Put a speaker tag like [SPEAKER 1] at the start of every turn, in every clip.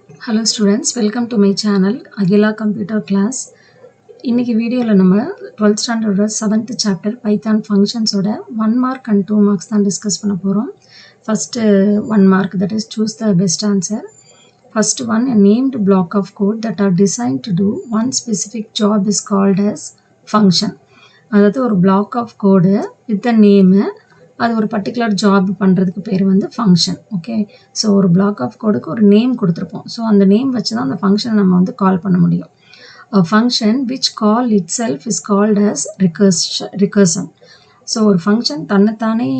[SPEAKER 1] Hello students, welcome to my channel Agila Computer Class. இன்னைக்கு வீடியோல நம்ம 12th standard 7th chapter Python functions ஓட 1 mark and 2 marks தான் discuss பண்ண போறோம். First 1 mark, that is choose the best answer. First one, a named block of code that are designed to do one specific job is called as function. அதாவது ஒரு block of code with the name, அது ஒரு particular job பண்ணுறதுக்கு பேர் வந்து function. Okay, so ஒரு black of கோடுக்கு ஒரு name கொடுத்துருப்போம். ஸோ அந்த நேம் வச்சு தான் அந்த ஃபங்க்ஷனை நம்ம வந்து கால் பண்ண முடியும். Function which call it self is called as recursion. So ஒரு ஃபங்க்ஷன் தன்னைத்தானே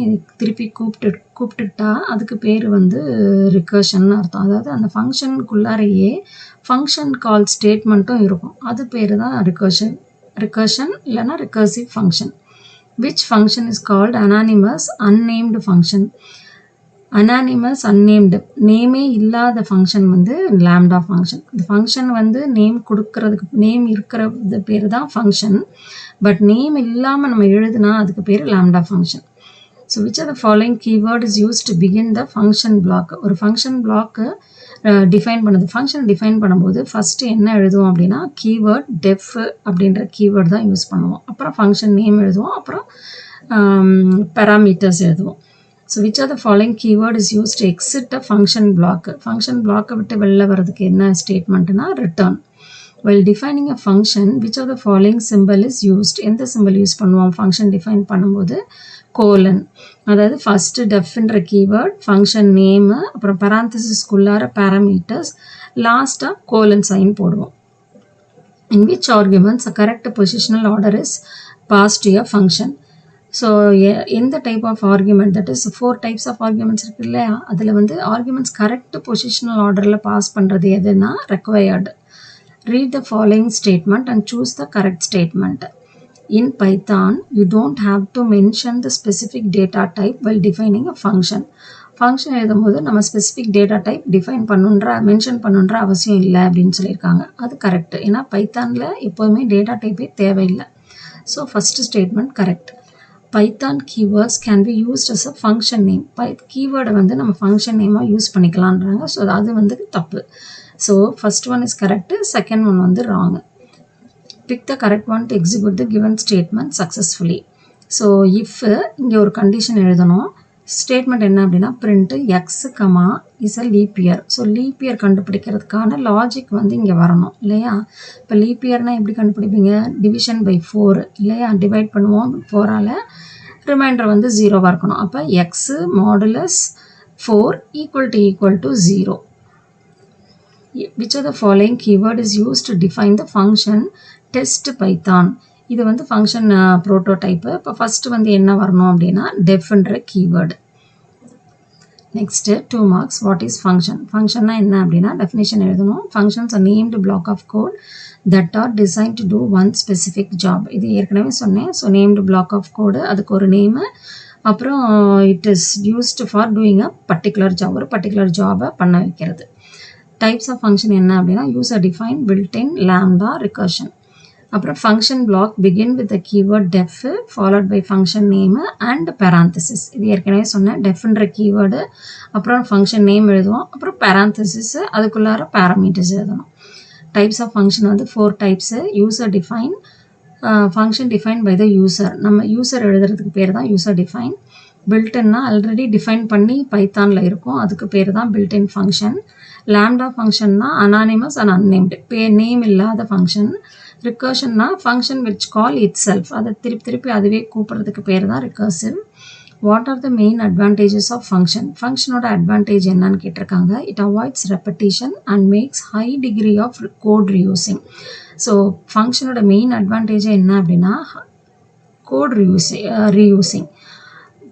[SPEAKER 1] திருப்பி கூப்பிட்டுட்டா அதுக்கு பேர் வந்து ரிகர்ஷன் அர்த்தம். அதாவது அந்த ஃபங்க்ஷனுக்குள்ளாரையே ஃபங்க்ஷன் கால் ஸ்டேட்மெண்ட்டும் இருக்கும். அது பேர் தான் ரிகர்ஷன் இல்லைன்னா recursive function. Which function is called anonymous unnamed function? Anonymous unnamed, நேமே இல்லாத ஃபங்க்ஷன் வந்து lambda function. இந்த ஃபங்க்ஷன் வந்து நேம் கொடுக்கறதுக்கு நேம் இருக்கிறது பேர் தான் ஃபங்க்ஷன். பட் நேம் இல்லாமல் நம்ம எழுதுனா அதுக்கு பேர் lambda function. So which of the following keyword is used to begin the function block? ஒரு ஃபங்க்ஷன் பிளாக்கு டிஃபைன் பண்ணுது. ஃபங்க்ஷன் டிஃபைன் பண்ணும்போது ஃபஸ்ட்டு என்ன எழுதுவோம் அப்படின்னா கீவேர்ட் டெஃப் அப்படின்ற கீவேர்ட் தான் யூஸ் பண்ணுவோம். அப்புறம் ஃபங்க்ஷன் நேம் எழுதுவோம், அப்புறம் பேராமீட்டர்ஸ் எழுதுவோம். So which are the following keyword is use to exit a function black. Function பிளாக்கை விட்டு வெளில வர்றதுக்கு என்ன ஸ்டேட்மெண்ட்னா return. While defining a function, which of the following symbol is used? எந்த சிம்பிள் யூஸ் பண்ணுவோம் ஃபங்க்ஷன் டிஃபைன் பண்ணும்போது? Colon. அதாவது first டெஃப்ன்ற keyword, function name, அப்புறம் பராந்தசிஸ்குள்ளார பேராமீட்டர்ஸ், லாஸ்ட்டாக கோலன் சைன் போடுவோம். In which arguments a correct positional order is passed to a function? So எந்த type of argument, that is 4 types of arguments இருக்கு இல்லையா, அதில் வந்து ஆர்குமெண்ட்ஸ் கரெக்ட் பொசிஷனல் ஆர்டரில் pass பண்ணுறது எதுனா required. Read the following statement and choose the correct statement. In Python, you don't have to mention the specific data type while defining a function. Function எழுதும்போது நம்ம specific data type mention பண்ணுன்ற அவசியம் இல்லை அப்படின்னு சொல்லியிருக்காங்க. அது கரெக்ட். ஏன்னா பைத்தானில் எப்போதுமே டேட்டா டைப்பே தேவையில்லை. So first statement correct. Python keywords can be used as a function name. கீவேர்டை வந்து நம்ம ஃபங்க்ஷன் நேமாக யூஸ் பண்ணிக்கலான்றாங்க. ஸோ அது வந்து தப்பு. So first one is correct, second one வந்து wrong. Pick the correct one to execute the given statement successfully. So if இங்கே ஒரு கண்டிஷன் எழுதணும். ஸ்டேட்மெண்ட் என்ன அப்படின்னா print X comma is a leap year. So leap year கண்டுபிடிக்கிறதுக்கான logic வந்து இங்கே வரணும் இல்லையா. இப்போ லீப் இயர்னால் எப்படி கண்டுபிடிப்பீங்க? டிவிஷன் பை 4 இல்லையா, டிவைட் பண்ணுவோம் 4ஆல், ரிமைண்டர் வந்து 0வாக இருக்கணும். அப்போ x modulus 4 equal to 0. Which of the following keyword is used to define the function test python? இது வந்து ஃபங்க்ஷன் ப்ரோட்டோடைப்பு. இப்போ ஃபஸ்ட்டு வந்து என்ன வரணும் அப்படின்னா டெஃப்ன்ற keyword. Next 2 marks. What is function? ஃபங்க்ஷன்னா என்ன அப்படின்னா டெஃபினேஷன் எழுதணும். Functions are named block of code that are design to do one specific job. இது ஏற்கனவே சொன்னேன். So named block of code, அதுக்கு ஒரு நேமு, அப்புறம் it is used for doing a particular job, ஒரு பர்டிகுலர் ஜாபை பண்ண வைக்கிறது. டைப்ஸ் ஆஃப் ஃபங்க்ஷன் என்ன அப்படின்னா user define, built-in, lambda, recursion. அப்புறம் function block begin with the keyword def followed by function name and parenthesis. இது ஏற்கனவே சொன்னேன். டெஃப்ன்ற கீவேர்டு, அப்புறம் ஃபங்க்ஷன் நேம் எழுதுவோம், அப்புறம் பேராந்தசிஸ், அதுக்குள்ளார பேராமீட்டர்ஸ் எழுதணும். டைப்ஸ் ஆஃப் ஃபங்க்ஷன் வந்து 4 types. User define, function define by the user, நம்ம யூசர் எழுதுறதுக்கு பேர் தான் யூசர் டிஃபைன். பில்ட்-இன்னா ஆல்ரெடி டிஃபைன் பண்ணி பைத்தானில் இருக்கும், அதுக்கு பேர் தான் பில்ட்-இன் ஃபங்க்ஷன். லாம்டா ஃபங்க்ஷன்னா அனானிமஸ் அண்ட் அன்னேம்டு, நேம் இல்லாத ஃபங்க்ஷன். ரிகர்ஷன்னா function which call it self, அதை திருப்பி அதுவே கூப்பிட்றதுக்கு பேர் தான் recursive. What are the main advantages of function? ஃபங்க்ஷனோட அட்வான்டேஜ் என்னன்னு கேட்டிருக்காங்க. It avoids repetition and makes high degree of code reusing. So ஃபங்க்ஷனோட மெயின் அட்வான்டேஜ் என்ன அப்படின்னா கோட் ரீயூசிங்.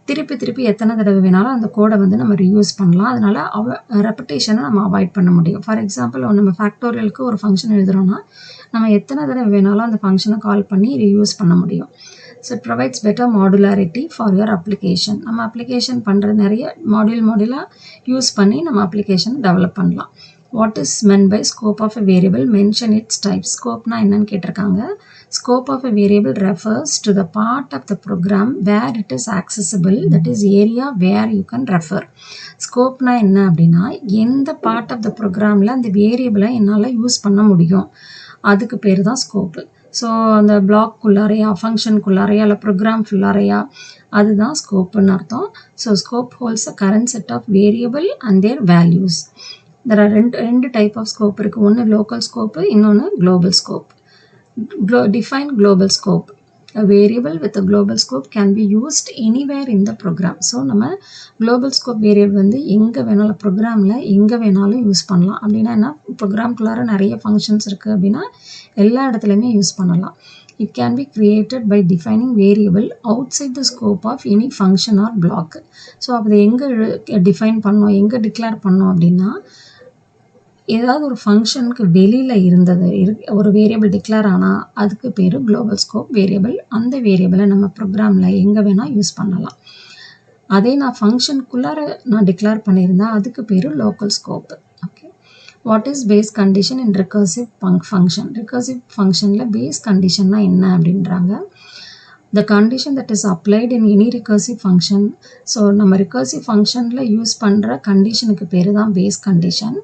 [SPEAKER 1] திருப்பி எத்தனை தடவை வேணாலும் அந்த கோடை வந்து நம்ம ரீயூஸ் பண்ணலாம். அதனால் ரெப்படேஷனை நம்ம அவாய்ட் பண்ண முடியும். ஃபார் எக்ஸாம்பிள் நம்ம ஃபேக்டோரியலுக்கு ஒரு ஃபங்க்ஷன் எழுதுகிறோன்னா நம்ம எத்தனை தடவை வேணாலும் அந்த ஃபங்க்ஷனை கால் பண்ணி ரீயூஸ் பண்ண முடியும். So it provides better modularity for your application. நம்ம அப்ளிகேஷன் பண்ணுற நிறைய மாடியூலாக யூஸ் பண்ணி நம்ம அப்ளிகேஷன் டெவலப் பண்ணலாம். What is meant by scope of a variable? Mention its type. Scope-na என்னன்னு கேட்டிருக்காங்க. Scope of a variable refers to the part of the program where it is accessible, that is area where you can refer. Scope-na என்ன அப்படின்னா எந்த part of the programல அந்த வேரியபிளை என்னால் use பண்ண முடியும், அதுக்கு பேர் தான் ஸ்கோப்பு. ஸோ அந்த பிளாக்குள்ளாரையா, ஃபங்க்ஷனுக்குள்ளாரையா, இல்லை ப்ரோக்ராம் ஃபுல்லாரையா, அதுதான் ஸ்கோப்புன்னு அர்த்தம். So scope holds a current set of variable and their values. There are ரெண்டு டைப் ஆஃப் ஸ்கோப் இருக்குது. ஒன்று லோக்கல் ஸ்கோப்பு, இன்னொன்று global scope. Define global scope. A variable with a global scope can be used anywhere in the program. So நம்ம global scope variable வந்து எங்கே வேணாலும் ப்ரோக்ராமில் எங்கே வேணாலும் யூஸ் பண்ணலாம். அப்படின்னா என்ன, ப்ரோக்ராம்குள்ளார நிறைய ஃபங்க்ஷன்ஸ் இருக்குது அப்படின்னா எல்லா இடத்துலையுமே யூஸ் பண்ணலாம். It can be created by defining variable outside the scope of any function or block. So அதை எங்கே டிஃபைன் பண்ணோம், எங்கே டிக்ளேர் பண்ணோம் அப்படின்னா ஏதாவது ஒரு ஃபங்க்ஷனுக்கு வெளியில் இருந்தது ஒரு வேரியபிள் டிக்ளேர் ஆனால் அதுக்கு பேர் குளோபல் ஸ்கோப் வேரியபிள். அந்த வேரியபிளை நம்ம ப்ரோக்ராமில் எங்கே வேணால் யூஸ் பண்ணலாம். அதே நான் ஃபங்க்ஷனுக்குள்ளார நான் டிக்ளேர் பண்ணியிருந்தேன், அதுக்கு பேர் local scope. Okay. What is base condition in recursive function? Recursive ஃபங்க்ஷனில் பேஸ் கண்டிஷன்னா என்ன அப்படின்றாங்க. The condition that is applied in any recursive function. So நம்ம ரிகர்சிவ் ஃபங்க்ஷனில் யூஸ் பண்ணுற கண்டிஷனுக்கு பேர் தான் base condition.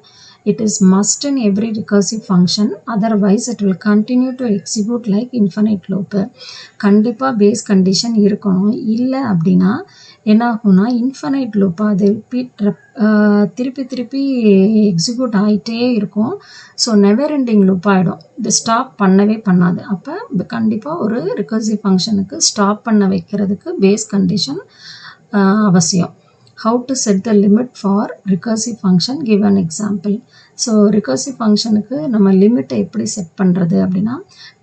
[SPEAKER 1] It is must in every recursive function, otherwise it will continue to execute like infinite loop. கண்டிப்பாக பேஸ் கண்டிஷன் இருக்கணும், இல்லை அப்படின்னா என்ன ஆகும்னா இன்ஃபனைட் லூப்பாக அது திருப்பி எக்ஸிக்யூட் ஆகிட்டே இருக்கும். ஸோ நெவர் எண்டிங் லூப் ஆகிடும், இது ஸ்டாப் பண்ணவே பண்ணாது. அப்போ கண்டிப்பாக ஒரு ரிகர்சிவ் ஃபங்க்ஷனுக்கு ஸ்டாப் பண்ண வைக்கிறதுக்கு பேஸ் கண்டிஷன் அவசியம். How to set the limit for recursive function? Give an example. So recursive ஃபங்க்ஷனுக்கு நம்ம லிமிட்டை எப்படி செட் பண்ணுறது அப்படின்னா,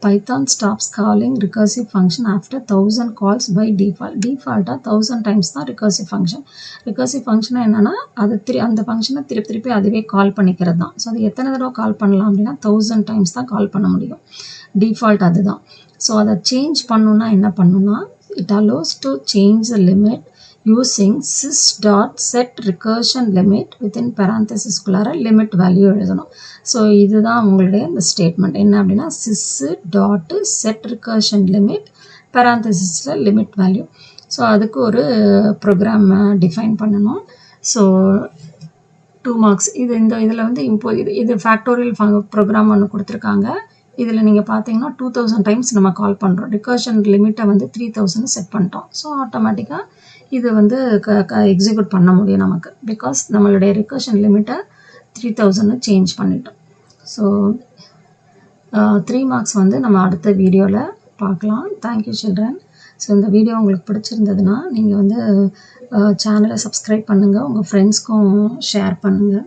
[SPEAKER 1] python stops calling recursive function after 1000 calls by டிஃபால்ட்டாக 1000 டைம்ஸ் தான் ரிகர்சிவ் ஃபங்க்ஷன். ரிகர்சிவ் ஃபங்க்ஷனாக என்னென்னா அது அந்த ஃபங்க்ஷனை திருப்பி அதுவே கால் பண்ணிக்கிறது தான். ஸோ அது எத்தனை தடவை கால் பண்ணலாம் அப்படின்னா 1000 டைம்ஸ் தான் கால் பண்ண முடியும். டிஃபால்ட் அதுதான். ஸோ அதை சேஞ்ச் பண்ணணுன்னா என்ன பண்ணணும்னா, it allows to change the limit using sys.set recursion limit within parenthesis குள்ளார லிமிட் வேல்யூ எழுதணும். ஸோ இதுதான் உங்களுடைய இந்த ஸ்டேட்மெண்ட் என்ன அப்படின்னா sys.set recursion limit parenthesisல லிமிட் வேல்யூ. ஸோ அதுக்கு ஒரு ப்ரோக்ராம் டிஃபைன் பண்ணணும். So 2 marks. இதில் வந்து இது ஃபேக்டோரியல் ப்ரோக்ராம் ஒன்று கொடுத்துருக்காங்க. இதில் நீங்கள் பார்த்தீங்கன்னா 2000 டைம்ஸ் நம்ம கால் பண்ணுறோம். ரிகர்ஷன் லிமிட்டை வந்து 3000 செட் பண்ணிட்டோம். ஸோ ஆட்டோமேட்டிக்காக இது வந்து எக்ஸிக்யூட் பண்ண முடியும் நமக்கு, பிகாஸ் நம்மளுடைய ரிகர்ஷன் லிமிட்டை 3000 சேஞ்ச் பண்ணிட்டோம். ஸோ 3 மார்க்ஸ் வந்து நம்ம அடுத்த வீடியோவில் பார்க்கலாம். Thank you children. ஸோ இந்த வீடியோ உங்களுக்கு பிடிச்சிருந்ததுன்னா நீங்கள் வந்து சேனலை சப்ஸ்கிரைப் பண்ணுங்கள், உங்கள் ஃப்ரெண்ட்ஸ்க்கும் ஷேர் பண்ணுங்கள்.